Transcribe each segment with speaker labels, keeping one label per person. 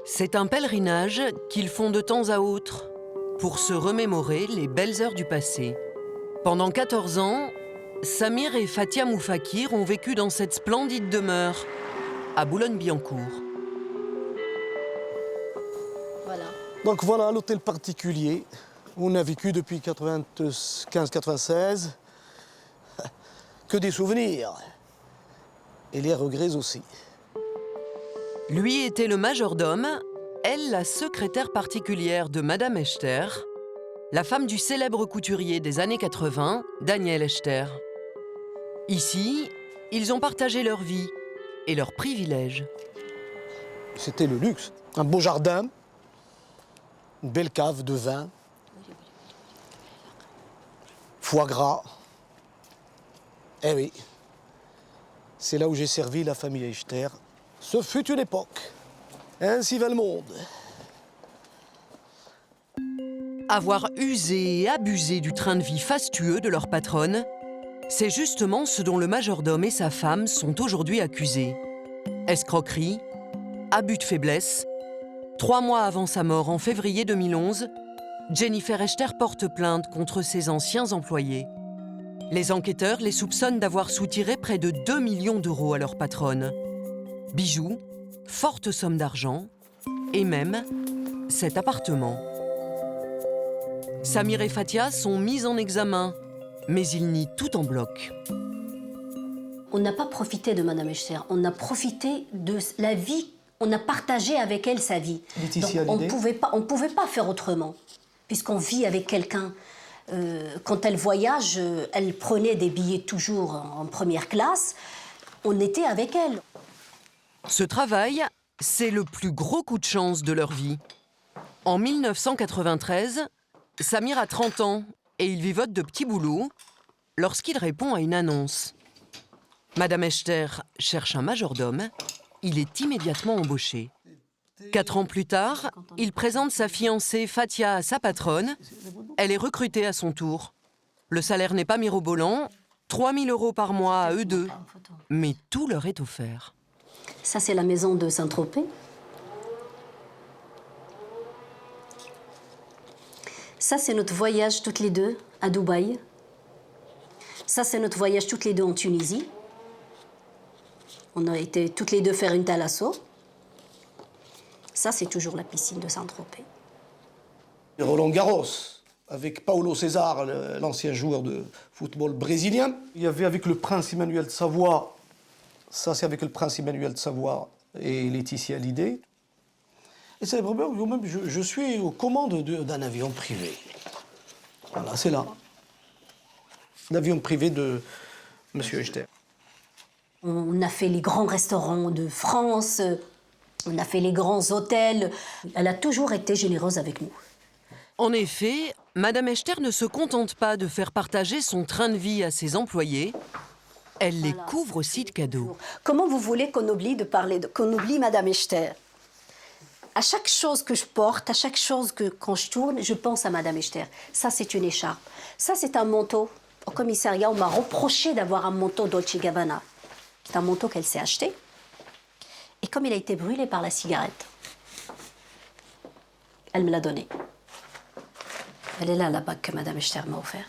Speaker 1: C'est un pèlerinage qu'ils font de temps à autre pour se remémorer les belles heures du passé. Pendant 14 ans, Samir et Fatia Moufakir ont vécu dans cette splendide demeure à Boulogne-Billancourt.
Speaker 2: Voilà.
Speaker 3: Donc voilà l'hôtel particulier où on a vécu depuis 95-96. Que des souvenirs. Et les regrets aussi.
Speaker 1: Lui était le majordome, elle la secrétaire particulière de Madame Echter, la femme du célèbre couturier des années 80, Daniel Echter. Ici, ils ont partagé leur vie et leurs privilèges.
Speaker 3: C'était le luxe. Un beau jardin, une belle cave de vin, foie gras. Eh oui, c'est là où j'ai servi la famille Echter. Ce fut une époque. Ainsi va le monde.
Speaker 1: Avoir usé et abusé du train de vie fastueux de leur patronne, c'est justement ce dont le majordome et sa femme sont aujourd'hui accusés. Escroquerie, abus de faiblesse. 3 mois avant sa mort, en février 2011, Jennifer Echter porte plainte contre ses anciens employés. Les enquêteurs les soupçonnent d'avoir soutiré près de 2 millions d'euros à leur patronne. Bijoux, forte somme d'argent et même cet appartement. Samir et Fatia sont mis en examen, mais ils nient tout en bloc.
Speaker 2: On n'a pas profité de Madame Echter, on a profité de la vie, on a partagé avec elle sa vie.
Speaker 3: Laetitia
Speaker 2: Donc,
Speaker 3: Hallyday.
Speaker 2: on ne pouvait pas faire autrement, puisqu'on vit avec quelqu'un. Quand elle voyage, elle prenait des billets toujours en première classe. On était avec elle.
Speaker 1: Ce travail, c'est le plus gros coup de chance de leur vie. En 1993, Samir a 30 ans et il vivote de petits boulots lorsqu'il répond à une annonce. Madame Echter cherche un majordome. Il est immédiatement embauché. 4 ans plus tard, il présente sa fiancée Fatia à sa patronne. Elle est recrutée à son tour. Le salaire n'est pas mirobolant, 3 000 € par mois à eux deux. Mais tout leur est offert.
Speaker 2: Ça, c'est la maison de Saint-Tropez. Ça, c'est notre voyage toutes les deux à Dubaï. Ça, c'est notre voyage toutes les deux en Tunisie. On a été toutes les deux faire une thalasso. Ça, c'est toujours la piscine de Saint-Tropez.
Speaker 3: Roland Garros, avec Paulo César, l'ancien joueur de football brésilien. Il y avait avec le prince Emmanuel de Savoie, ça c'est avec le prince Emmanuel de Savoie et Laetitia Hallyday. Et c'est vraiment, même je suis aux commandes d'un avion privé. Voilà, c'est là. L'avion privé de M. Echter.
Speaker 2: On a fait les grands restaurants de France, on a fait les grands hôtels. Elle a toujours été généreuse avec nous.
Speaker 1: En effet, Madame Echter ne se contente pas de faire partager son train de vie à ses employés, elle les couvre aussi de cadeaux.
Speaker 2: Comment vous voulez qu'on oublie qu'on oublie Madame Echter? À chaque chose que je porte, à chaque chose quand je tourne, je pense à Madame Echter. Ça, c'est une écharpe. Ça, c'est un manteau. Au commissariat, on m'a reproché d'avoir un manteau Dolce & Gabbana. C'est un manteau qu'elle s'est acheté. Et comme il a été brûlé par la cigarette, elle me l'a donné. Elle est là, la bague que Madame Echter m'a offerte.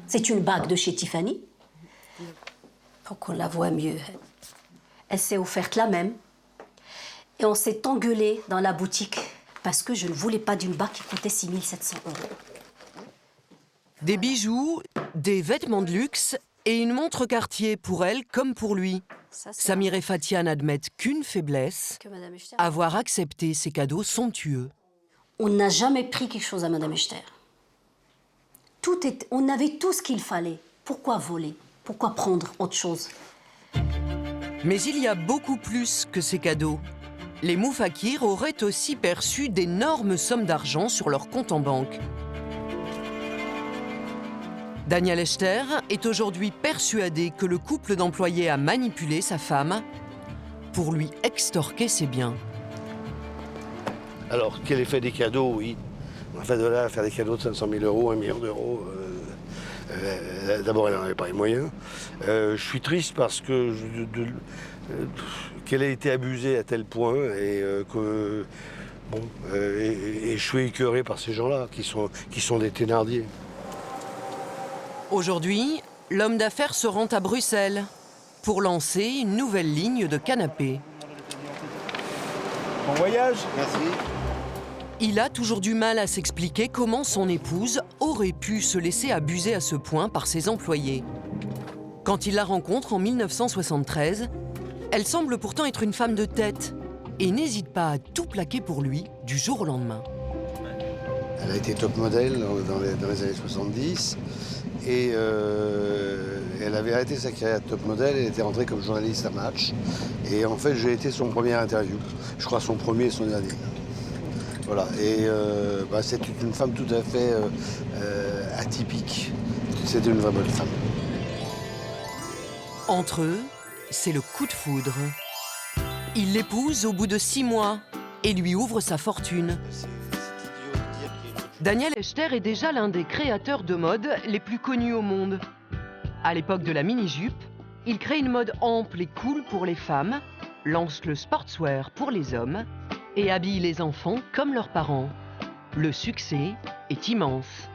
Speaker 2: C'est une bague de chez Tiffany. Pour qu'on la voie mieux. Elle s'est offerte la même. Et on s'est engueulé dans la boutique parce que je ne voulais pas d'une bague qui coûtait 6 700 €.
Speaker 1: Des bijoux, des vêtements de luxe et une montre Cartier pour elle comme pour lui. Samir et Fatia n'admettent qu'une faiblesse, avoir accepté ces cadeaux somptueux.
Speaker 2: On n'a jamais pris quelque chose à Madame Echter. On avait tout ce qu'il fallait. Pourquoi voler? Pourquoi prendre autre chose?
Speaker 1: Mais il y a beaucoup plus que ces cadeaux. Les Moufakir auraient aussi perçu d'énormes sommes d'argent sur leur compte en banque. Daniel Echter est aujourd'hui persuadé que le couple d'employés a manipulé sa femme pour lui extorquer ses biens.
Speaker 4: Alors, quel effet des cadeaux, oui. On fait de là à faire des cadeaux de 500 000 €, 1 million d'euros. D'abord, elle n'en avait pas les moyens. Je suis triste parce que qu'elle ait été abusée à tel point et que bon, et je suis écœuré par ces gens-là qui sont des thénardiers.
Speaker 1: Aujourd'hui, l'homme d'affaires se rend à Bruxelles pour lancer une nouvelle ligne de canapés.
Speaker 5: Bon voyage.
Speaker 4: Merci.
Speaker 1: Il a toujours du mal à s'expliquer comment son épouse aurait pu se laisser abuser à ce point par ses employés. Quand il la rencontre en 1973, elle semble pourtant être une femme de tête et n'hésite pas à tout plaquer pour lui du jour au lendemain.
Speaker 4: Elle a été top modèle dans les années 70 et elle avait arrêté sa carrière de top modèle, elle était rentrée comme journaliste à Match. Et en fait, j'ai été son premier interview. Je crois son premier et son dernier. Voilà, et c'est une femme tout à fait atypique. C'était une vraie bonne femme.
Speaker 1: Entre eux, c'est le coup de foudre. Il l'épouse au bout de 6 mois et lui ouvre sa fortune. Daniel Echter est déjà l'un des créateurs de mode les plus connus au monde. À l'époque de la mini-jupe, il crée une mode ample et cool pour les femmes, lance le sportswear pour les hommes et habille les enfants comme leurs parents. Le succès est immense.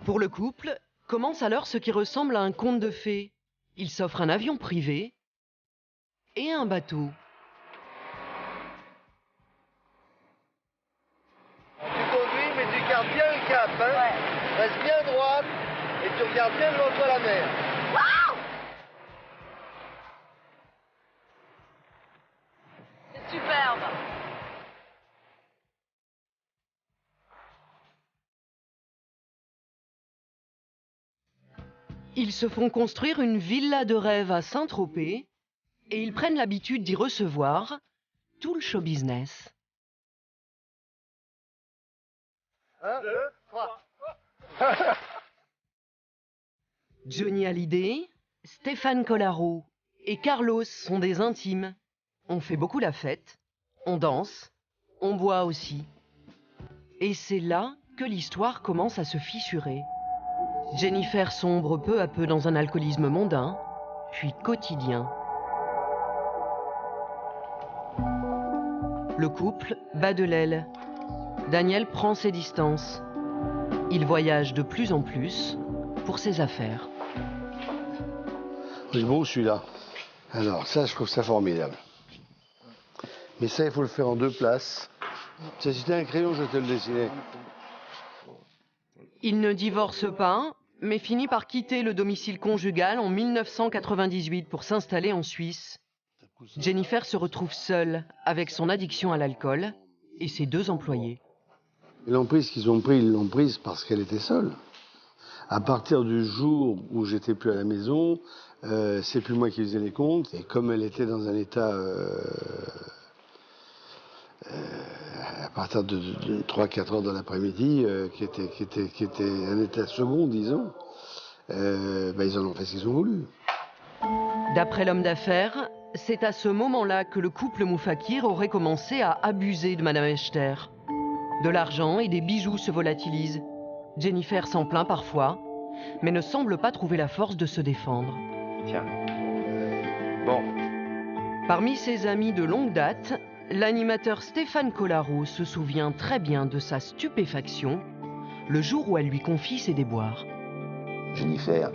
Speaker 1: Pour le couple, commence alors ce qui ressemble à un conte de fées. Il s'offre un avion privé et un bateau.
Speaker 6: Tu conduis, mais tu gardes bien le cap, hein. Ouais. Reste bien droite et tu regardes bien devant toi la mer.
Speaker 7: Wow, c'est superbe.
Speaker 1: Ils se font construire une villa de rêve à Saint-Tropez et ils prennent l'habitude d'y recevoir tout le show business.
Speaker 6: 1, 2, 3.
Speaker 1: Johnny Hallyday, Stéphane Collaro et Carlos sont des intimes. On fait beaucoup la fête, on danse, on boit aussi. Et c'est là que l'histoire commence à se fissurer. Jennifer sombre peu à peu dans un alcoolisme mondain, puis quotidien. Le couple bat de l'aile. Daniel prend ses distances. Il voyage de plus en plus pour ses affaires.
Speaker 4: C'est beau celui-là. Alors ça, je trouve ça formidable. Mais ça, il faut le faire en 2 places. Si c'était un crayon, je te le dessinais.
Speaker 1: Il ne divorce pas, mais finit par quitter le domicile conjugal en 1998 pour s'installer en Suisse. Jennifer se retrouve seule avec son addiction à l'alcool et ses 2 employés.
Speaker 4: L'emprise qu'ils ont pris, ils l'ont prise parce qu'elle était seule. À partir du jour où j'étais plus à la maison, c'est plus moi qui faisais les comptes. Et comme elle était dans un état, à partir de 3-4 heures de l'après-midi, qui était un état second, disons, ils en ont fait ce qu'ils ont voulu.
Speaker 1: D'après l'homme d'affaires, c'est à ce moment-là que le couple Moufakir aurait commencé à abuser de Madame Echter. De l'argent et des bijoux se volatilisent. Jennifer s'en plaint parfois, mais ne semble pas trouver la force de se défendre.
Speaker 5: Tiens. Bon.
Speaker 1: Parmi ses amis de longue date, l'animateur Stéphane Collaro se souvient très bien de sa stupéfaction le jour où elle lui confie ses déboires.
Speaker 8: Jennifer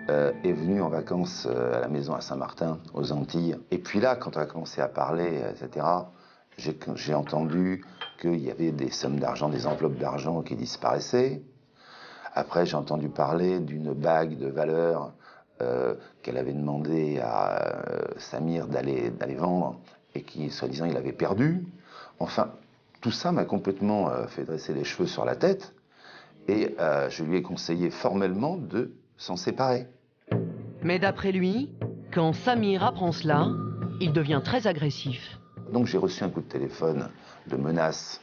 Speaker 8: est venue en vacances à la maison à Saint-Martin, aux Antilles. Et puis là, quand on a commencé à parler, etc., j'ai entendu qu'il y avait des sommes d'argent, des enveloppes d'argent qui disparaissaient. Après, j'ai entendu parler d'une bague de valeur qu'elle avait demandé à Samir d'aller vendre et qui, soi-disant, il avait perdu. Enfin, tout ça m'a complètement fait dresser les cheveux sur la tête et je lui ai conseillé formellement de s'en séparer.
Speaker 1: Mais d'après lui, quand Samir apprend cela, il devient très agressif.
Speaker 8: Donc j'ai reçu un coup de téléphone de menace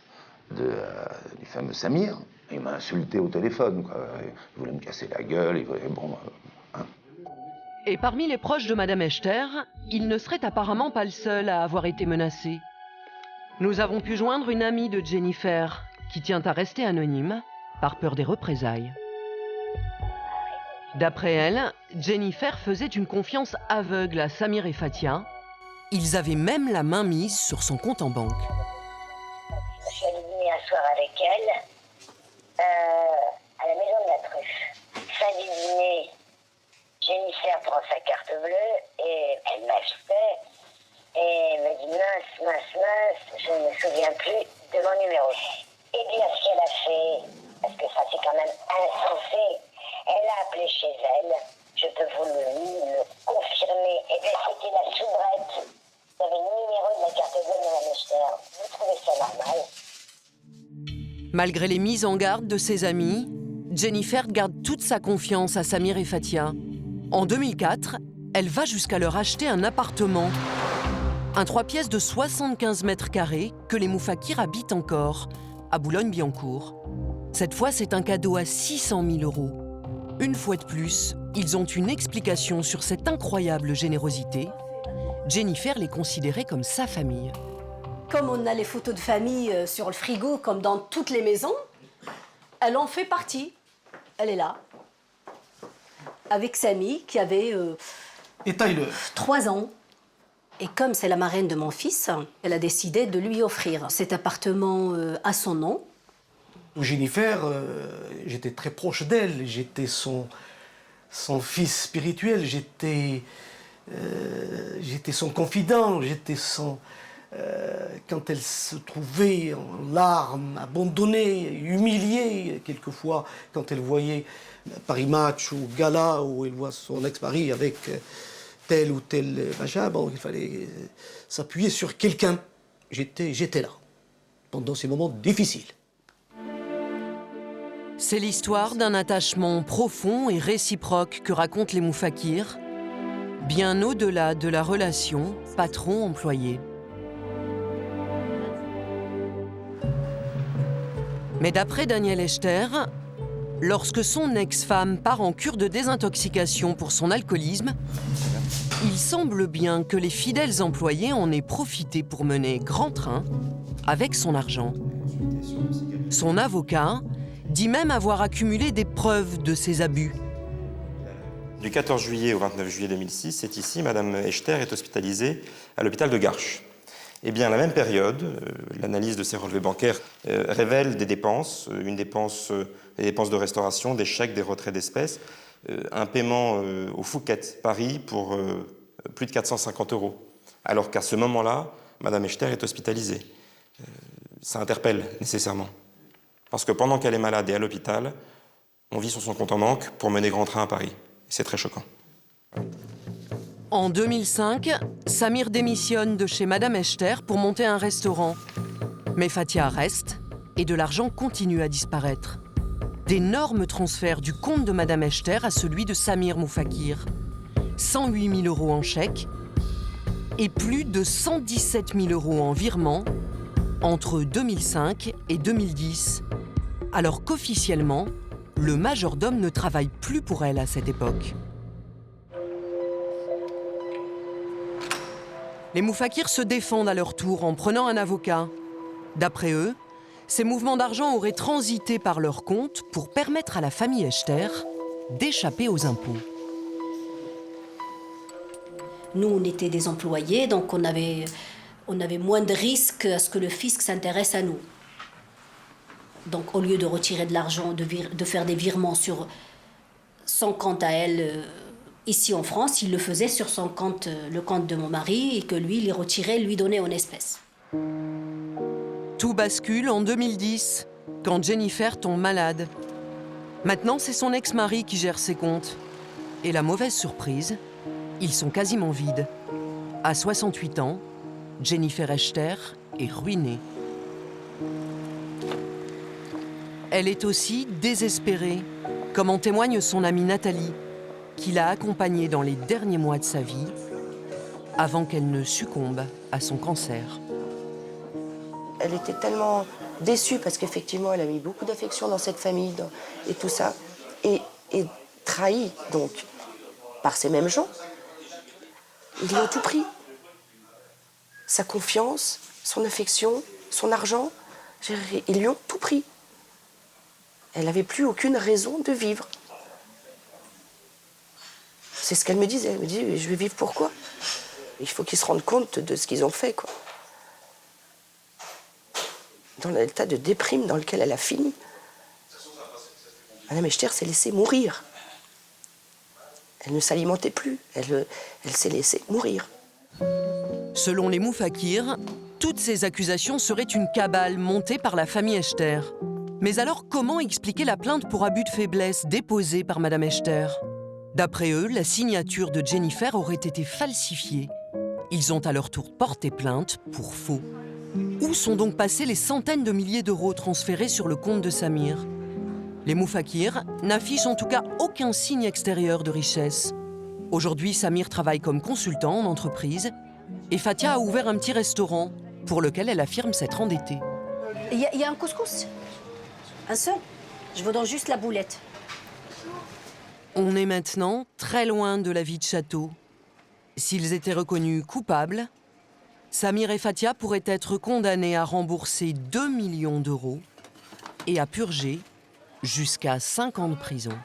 Speaker 8: du fameux Samir. Il m'a insulté au téléphone, quoi. Il voulait me casser la gueule, il voulait... Bon,
Speaker 1: Et parmi les proches de Madame Echter, il ne serait apparemment pas le seul à avoir été menacé. Nous avons pu joindre une amie de Jennifer, qui tient à rester anonyme, par peur des représailles. D'après elle, Jennifer faisait une confiance aveugle à Samir et Fatia. Ils avaient même la main mise sur son compte en banque.
Speaker 9: Je suis allée dîner un soir avec elle à la maison de la Truffe. Fin du dîner, Jennifer prend sa carte bleue et elle m'achetait et me dit mince, je ne me souviens plus de mon numéro. Eh bien, ce qu'elle a fait, parce que ça c'est quand même insensé, elle a appelé chez elle, je peux vous le confirmer, et bien c'était la soubrette. Il y avait le numéro de la carte bleue de Mme Echter. Vous trouvez ça normal?
Speaker 1: Malgré les mises en garde de ses amis, Jennifer garde toute sa confiance à Samir et Fatia. En 2004, elle va jusqu'à leur acheter un appartement. Un 3 pièces de 75 mètres carrés que les Moufakir habitent encore, à Boulogne-Billancourt. Cette fois, c'est un cadeau à 600 000 €. Une fois de plus, ils ont une explication sur cette incroyable générosité. Jennifer les considérait comme sa famille.
Speaker 2: Comme on a les photos de famille sur le frigo, comme dans toutes les maisons, elle en fait partie. Elle est là. Avec Samy, qui avait
Speaker 3: Et Tyler.
Speaker 2: 3 ans. Et comme c'est la marraine de mon fils, elle a décidé de lui offrir cet appartement à son nom.
Speaker 3: Jennifer, j'étais très proche d'elle. J'étais son fils spirituel. J'étais son confident. J'étais son... quand elle se trouvait en larmes, abandonnée, humiliée, quelquefois, quand elle voyait Paris Match ou Gala, où elle voit son ex-mari avec tel ou tel machin, bon, il fallait s'appuyer sur quelqu'un. J'étais là, pendant ces moments difficiles.
Speaker 1: C'est l'histoire d'un attachement profond et réciproque que racontent les Moufakir, bien au-delà de la relation patron-employé. Mais d'après Daniel Echter, lorsque son ex-femme part en cure de désintoxication pour son alcoolisme, il semble bien que les fidèles employés en aient profité pour mener grand train avec son argent. Son avocat dit même avoir accumulé des preuves de ces abus.
Speaker 10: Du 14 juillet au 29 juillet 2006, c'est ici, Madame Echter est hospitalisée à l'hôpital de Garches. Eh bien, à la même période, l'analyse de ses relevés bancaires révèle des dépenses, des dépenses de restauration, des chèques, des retraits d'espèces, un paiement au Phuket, Paris, pour plus de 450 €. Alors qu'à ce moment-là, Madame Echter est hospitalisée. Ça interpelle nécessairement. Parce que pendant qu'elle est malade et à l'hôpital, on vit sur son compte en banque pour mener grand train à Paris. C'est très choquant.
Speaker 1: En 2005, Samir démissionne de chez Madame Echter pour monter un restaurant. Mais Fatia reste et de l'argent continue à disparaître. D'énormes transferts du compte de Madame Echter à celui de Samir Moufakir. 108 000 € en chèques et plus de 117 000 € en virements entre 2005 et 2010. Alors qu'officiellement, le majordome ne travaille plus pour elle à cette époque. Les Moufakir se défendent à leur tour en prenant un avocat. D'après eux, ces mouvements d'argent auraient transité par leur compte pour permettre à la famille Echter d'échapper aux impôts.
Speaker 2: Nous, on était des employés, donc on avait moins de risques à ce que le fisc s'intéresse à nous. Donc, au lieu de retirer de l'argent, de faire des virements sur son compte à elle, ici en France, il le faisait sur son compte, le compte de mon mari, et que lui, il les retirait, lui donnait en espèces.
Speaker 1: Tout bascule en 2010, quand Jennifer tombe malade. Maintenant, c'est son ex-mari qui gère ses comptes. Et la mauvaise surprise, ils sont quasiment vides. À 68 ans, Jennifer Echter est ruinée. Elle est aussi désespérée, comme en témoigne son amie Nathalie, qui l'a accompagnée dans les derniers mois de sa vie, avant qu'elle ne succombe à son cancer.
Speaker 11: Elle était tellement déçue, parce qu'effectivement, elle a mis beaucoup d'affection dans cette famille et tout ça, et trahie, donc, par ces mêmes gens. Ils lui ont tout pris. Sa confiance, son affection, son argent, ils lui ont tout pris. Elle n'avait plus aucune raison de vivre. C'est ce qu'elle me disait. Elle me dit, je vais vivre pour quoi? Il faut qu'ils se rendent compte de ce qu'ils ont fait, quoi. Dans l'état de déprime dans lequel elle a fini. Madame Echter s'est laissée mourir. Elle ne s'alimentait plus. Elle s'est laissée mourir.
Speaker 1: Selon les Moufakirs, toutes ces accusations seraient une cabale montée par la famille Echter. Mais alors, comment expliquer la plainte pour abus de faiblesse déposée par Madame Echter? D'après eux, la signature de Jennifer aurait été falsifiée. Ils ont à leur tour porté plainte pour faux. Où sont donc passés les centaines de milliers d'euros transférés sur le compte de Samir? Les Moufakirs n'affichent en tout cas aucun signe extérieur de richesse. Aujourd'hui, Samir travaille comme consultant en entreprise et Fatia a ouvert un petit restaurant pour lequel elle affirme s'être endettée.
Speaker 2: Il y a un couscous? Un seul? Je vous donne juste la boulette.
Speaker 1: On est maintenant très loin de la vie de château. S'ils étaient reconnus coupables, Samir et Fatia pourraient être condamnés à rembourser 2 millions d'euros et à purger jusqu'à 5 ans de prison.